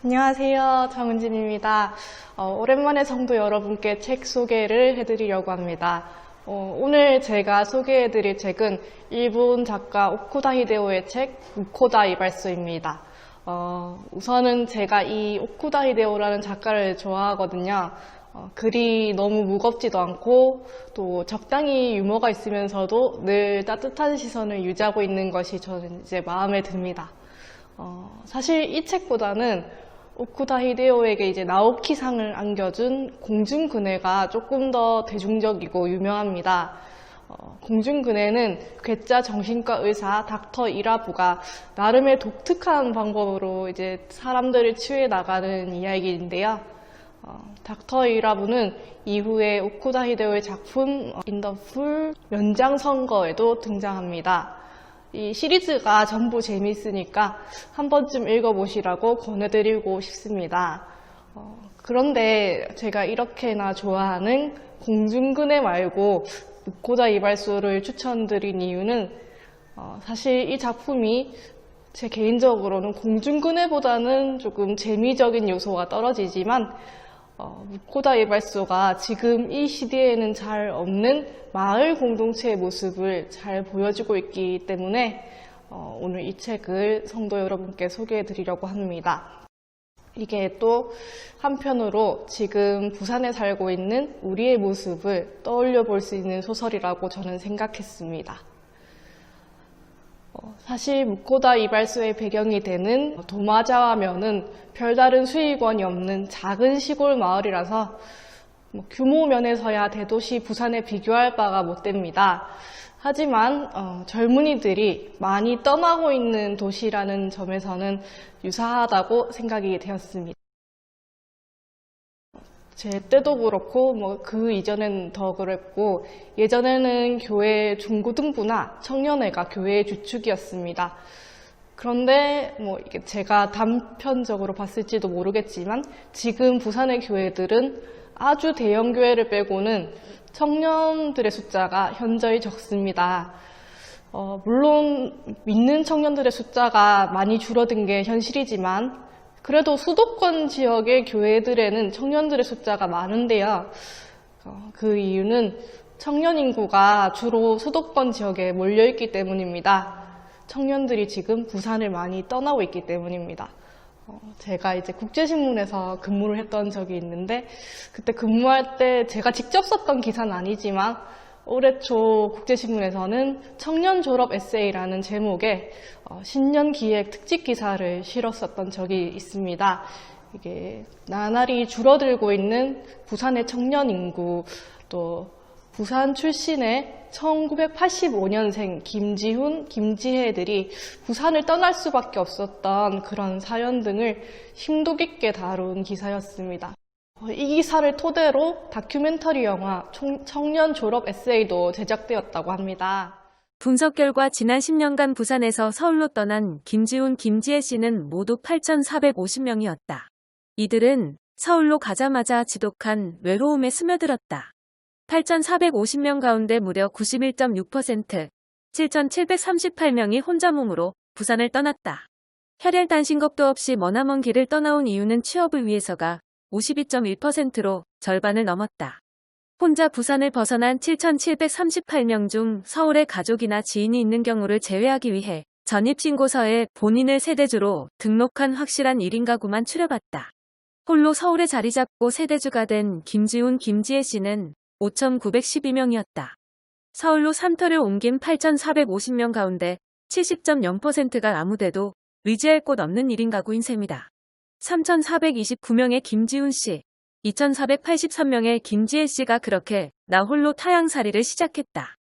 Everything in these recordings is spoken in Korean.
안녕하세요. 정은진입니다. 오랜만에 성도 여러분께 책 소개를 해드리려고 합니다. 오늘 제가 소개해드릴 책은 일본 작가 오쿠다 히데오의 책 무코다 이발소입니다. 우선은 제가 이 오쿠다 히데오라는 작가를 좋아하거든요. 글이 너무 무겁지도 않고 또 적당히 유머가 있으면서도 늘 따뜻한 시선을 유지하고 있는 것이 저는 이제 마음에 듭니다. 사실 이 책보다는 오쿠다 히데오에게 이제 나오키상을 안겨준 공중근해가 조금 더 대중적이고 유명합니다. 공중근해는 괴짜 정신과 의사 닥터 이라부가 나름의 독특한 방법으로 이제 사람들을 치유해 나가는 이야기인데요. 닥터 이라부는 이후에 오쿠다 히데오의 작품 인 더 풀 연장선거에도 등장합니다. 이 시리즈가 전부 재미있으니까 한 번쯤 읽어보시라고 권해드리고 싶습니다. 그런데 제가 이렇게나 좋아하는 공중근해 말고 무코다 이발소를 추천드린 이유는 사실 이 작품이 제 개인적으로는 공중근해보다는 조금 재미적인 요소가 떨어지지만 무코다 이발소가 지금 이 시대에는 잘 없는 마을 공동체의 모습을 잘 보여주고 있기 때문에 오늘 이 책을 성도 여러분께 소개해 드리려고 합니다. 이게 또 한편으로 지금 부산에 살고 있는 우리의 모습을 떠올려 볼 수 있는 소설이라고 저는 생각했습니다. 사실 무코다 이발소의 배경이 되는 도마자와면은 별다른 수익원이 없는 작은 시골 마을이라서 규모 면에서야 대도시 부산에 비교할 바가 못 됩니다. 하지만 젊은이들이 많이 떠나고 있는 도시라는 점에서는 유사하다고 생각이 되었습니다. 제 때도 그렇고 그 이전엔 더 그랬고 예전에는 교회 중고등부나 청년회가 교회의 주축이었습니다. 그런데 이게 제가 단편적으로 봤을지도 모르겠지만 지금 부산의 교회들은 아주 대형 교회를 빼고는 청년들의 숫자가 현저히 적습니다. 물론 믿는 청년들의 숫자가 많이 줄어든 게 현실이지만 그래도 수도권 지역의 교회들에는 청년들의 숫자가 많은데요. 그 이유는 청년 인구가 주로 수도권 지역에 몰려있기 때문입니다. 청년들이 지금 부산을 많이 떠나고 있기 때문입니다. 제가 이제 국제신문에서 근무를 했던 적이 있는데 그때 근무할 때 제가 직접 썼던 기사는 아니지만 올해 초 국제신문에서는 청년 졸업 에세이라는 제목의 신년 기획 특집 기사를 실었었던 적이 있습니다. 이게 나날이 줄어들고 있는 부산의 청년 인구, 또 부산 출신의 1985년생 김지훈, 김지혜들이 부산을 떠날 수밖에 없었던 그런 사연 등을 심도 깊게 다룬 기사였습니다. 이 기사를 토대로 다큐멘터리 영화 청년 졸업 에세이도 제작되었다고 합니다. 분석 결과 지난 10년간 부산에서 서울로 떠난 김지훈, 김지혜 씨는 모두 8,450명이었다. 이들은 서울로 가자마자 지독한 외로움에 스며들었다. 8,450명 가운데 무려 91.6%, 7,738명이 혼자 몸으로 부산을 떠났다. 혈혈단신 겁도 없이 머나먼 길을 떠나온 이유는 취업을 위해서가 52.1%로 절반을 넘었다. 혼자 부산을 벗어난 7,738명 중 서울에 가족이나 지인이 있는 경우를 제외하기 위해 전입신고서에 본인을 세대주로 등록한 확실한 1인 가구만 추려봤다. 홀로 서울에 자리 잡고 세대주가 된 김지훈, 김지혜 씨는 5,912명이었다. 서울로 삼터를 옮긴 8,450명 가운데 70.0%가 아무데도 의지할 곳 없는 1인 가구인 셈이다. 3,429명의 김지훈 씨, 2,483명의 김지혜 씨가 그렇게 나 홀로 타향살이를 시작했다.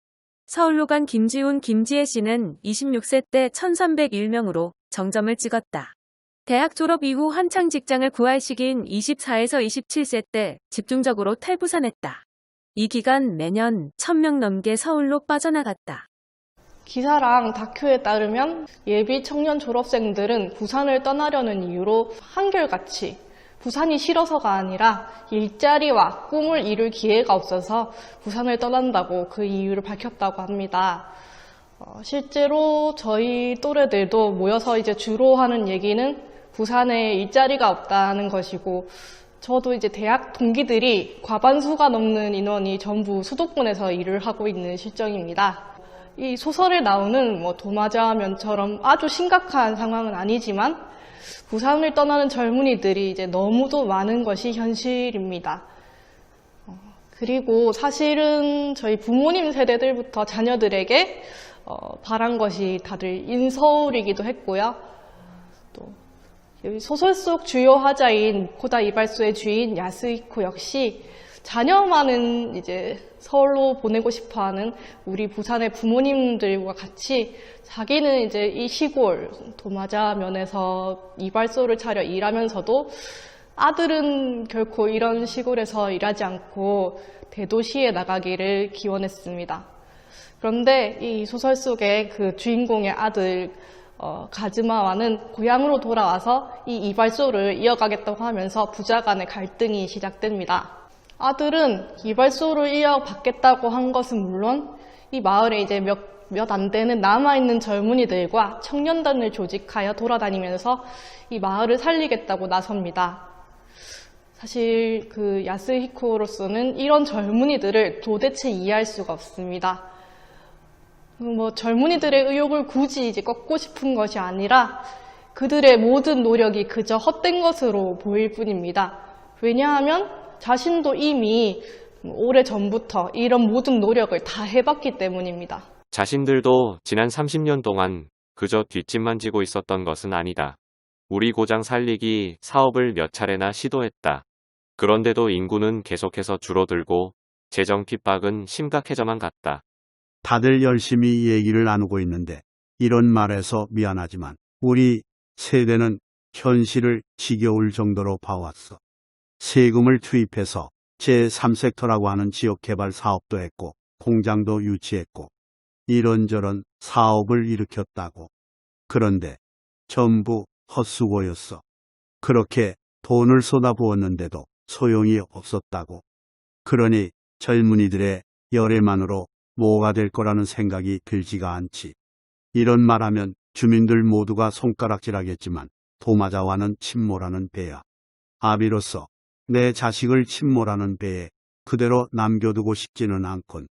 서울로 간 김지훈, 김지혜 씨는 26세 때 1,301명으로 정점을 찍었다. 대학 졸업 이후 한창 직장을 구할 시기인 24에서 27세 때 집중적으로 탈부산했다. 이 기간 매년 1,000명 넘게 서울로 빠져나갔다. 기사랑 다큐에 따르면 예비 청년 졸업생들은 부산을 떠나려는 이유로 한결같이 부산이 싫어서가 아니라 일자리와 꿈을 이룰 기회가 없어서 부산을 떠난다고 그 이유를 밝혔다고 합니다. 실제로 저희 또래들도 모여서 이제 주로 하는 얘기는 부산에 일자리가 없다는 것이고, 저도 이제 대학 동기들이 과반수가 넘는 인원이 전부 수도권에서 일을 하고 있는 실정입니다. 이 소설에 나오는 도마자면처럼 아주 심각한 상황은 아니지만 부산을 떠나는 젊은이들이 이제 너무도 많은 것이 현실입니다. 그리고 사실은 저희 부모님 세대들부터 자녀들에게 바란 것이 다들 인서울이기도 했고요. 또 소설 속 주요 화자인 고다 이발소의 주인 야스히코 역시 자녀만은 이제 서울로 보내고 싶어하는 우리 부산의 부모님들과 같이 자기는 이제 이 시골 도마자면에서 이발소를 차려 일하면서도 아들은 결코 이런 시골에서 일하지 않고 대도시에 나가기를 기원했습니다. 그런데 이 소설 속의 그 주인공의 아들 가즈마와는 고향으로 돌아와서 이 이발소를 이어가겠다고 하면서 부자 간의 갈등이 시작됩니다. 아들은 이발소를 이어받겠다고 한 것은 물론 이 마을에 이제 몇 안 되는 남아있는 젊은이들과 청년단을 조직하여 돌아다니면서 이 마을을 살리겠다고 나섭니다. 사실 그 야스히코로서는 이런 젊은이들을 도대체 이해할 수가 없습니다. 젊은이들의 의욕을 굳이 이제 꺾고 싶은 것이 아니라 그들의 모든 노력이 그저 헛된 것으로 보일 뿐입니다. 왜냐하면 자신도 이미 오래전부터 이런 모든 노력을 다 해봤기 때문입니다. 자신들도 지난 30년 동안 그저 뒷짐만 지고 있었던 것은 아니다. 우리 고장 살리기 사업을 몇 차례나 시도했다. 그런데도 인구는 계속해서 줄어들고 재정 핍박은 심각해져만 갔다. 다들 열심히 얘기를 나누고 있는데 이런 말해서 미안하지만 우리 세대는 현실을 지겨울 정도로 봐왔어. 세금을 투입해서 제3섹터라고 하는 지역개발 사업도 했고 공장도 유치했고 이런저런 사업을 일으켰다고. 그런데 전부 헛수고였어. 그렇게 돈을 쏟아부었는데도 소용이 없었다고. 그러니 젊은이들의 열애만으로 뭐가 될 거라는 생각이 들지가 않지. 이런 말하면 주민들 모두가 손가락질하겠지만 도마자와는 침몰하는 배야. 아비로서 내 자식을 침몰하는 배에 그대로 남겨두고 싶지는 않군.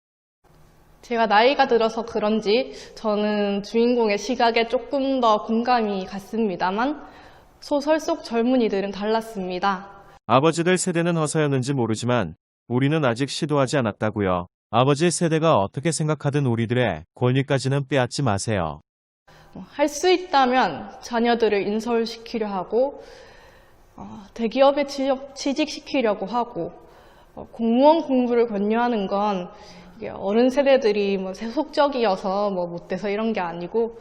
제가 나이가 들어서 그런지 저는 주인공의 시각에 조금 더 공감이 갔습니다만 소설 속 젊은이들은 달랐습니다. 아버지들 세대는 허서였는지 모르지만 우리는 아직 시도하지 않았다고요. 아버지 세대가 어떻게 생각하든 우리들의 권리까지는 빼앗지 마세요. 할 수 있다면 자녀들을 인서울시키려 하고 대기업에 취직시키려고 하고 공무원 공부를 권유하는 건 어른 세대들이 세속적이어서 못돼서 이런 게 아니고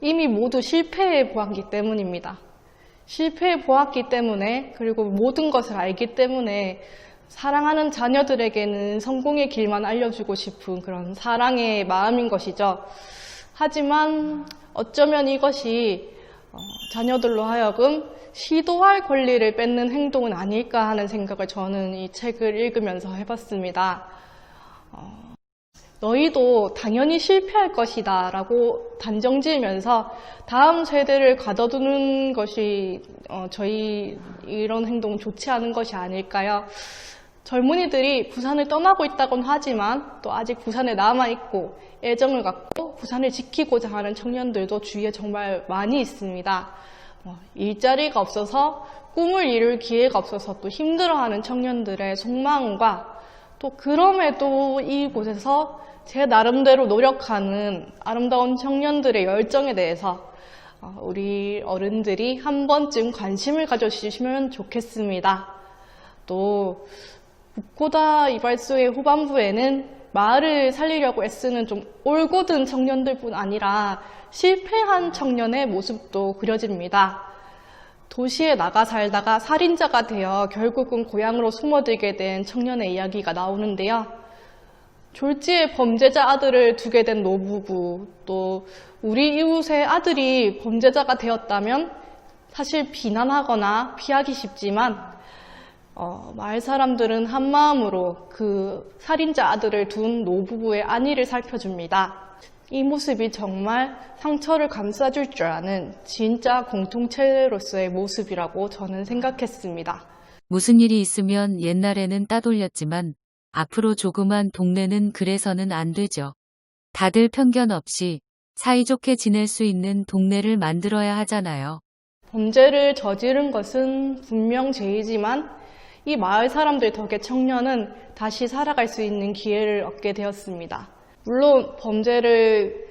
이미 모두 실패해 보았기 때문입니다. 실패해 보았기 때문에 그리고 모든 것을 알기 때문에 사랑하는 자녀들에게는 성공의 길만 알려주고 싶은 그런 사랑의 마음인 것이죠. 하지만 어쩌면 이것이 자녀들로 하여금 시도할 권리를 뺏는 행동은 아닐까 하는 생각을 저는 이 책을 읽으면서 해봤습니다. 너희도 당연히 실패할 것이다 라고 단정지으면서 다음 세대를 가둬두는 것이 저희 이런 행동은 좋지 않은 것이 아닐까요? 젊은이들이 부산을 떠나고 있다곤 하지만 또 아직 부산에 남아있고 애정을 갖고 부산을 지키고자 하는 청년들도 주위에 정말 많이 있습니다. 일자리가 없어서 꿈을 이룰 기회가 없어서 또 힘들어하는 청년들의 속마음과 또 그럼에도 이곳에서 제 나름대로 노력하는 아름다운 청년들의 열정에 대해서 우리 어른들이 한 번쯤 관심을 가져주시면 좋겠습니다. 또 고다 이발소의 후반부에는 마을을 살리려고 애쓰는 좀 올곧은 청년들뿐 아니라 실패한 청년의 모습도 그려집니다. 도시에 나가 살다가 살인자가 되어 결국은 고향으로 숨어들게 된 청년의 이야기가 나오는데요. 졸지에 범죄자 아들을 두게 된 노부부, 또 우리 이웃의 아들이 범죄자가 되었다면 사실 비난하거나 피하기 쉽지만 마을 사람들은 한마음으로 그 살인자 아들을 둔 노부부의 안위를 살펴줍니다. 이 모습이 정말 상처를 감싸줄 줄 아는 진짜 공동체로서의 모습이라고 저는 생각했습니다. 무슨 일이 있으면 옛날에는 따돌렸지만 앞으로 조그만 동네는 그래서는 안 되죠. 다들 편견 없이 사이좋게 지낼 수 있는 동네를 만들어야 하잖아요. 범죄를 저지른 것은 분명 죄이지만 이 마을 사람들 덕에 청년은 다시 살아갈 수 있는 기회를 얻게 되었습니다. 물론 범죄를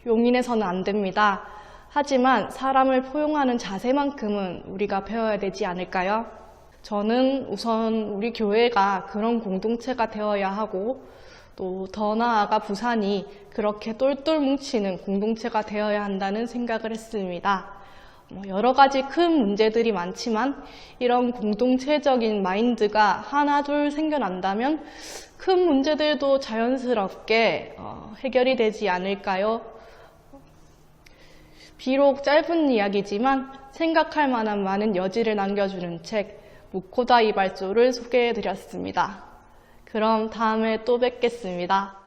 용인해서는 안 됩니다. 하지만 사람을 포용하는 자세만큼은 우리가 배워야 되지 않을까요? 저는 우선 우리 교회가 그런 공동체가 되어야 하고 또 더 나아가 부산이 그렇게 똘똘 뭉치는 공동체가 되어야 한다는 생각을 했습니다. 여러 가지 큰 문제들이 많지만 이런 공동체적인 마인드가 하나 둘 생겨난다면 큰 문제들도 자연스럽게 해결이 되지 않을까요? 비록 짧은 이야기지만 생각할 만한 많은 여지를 남겨주는 책 무코다 이발소를 소개해드렸습니다. 그럼 다음에 또 뵙겠습니다.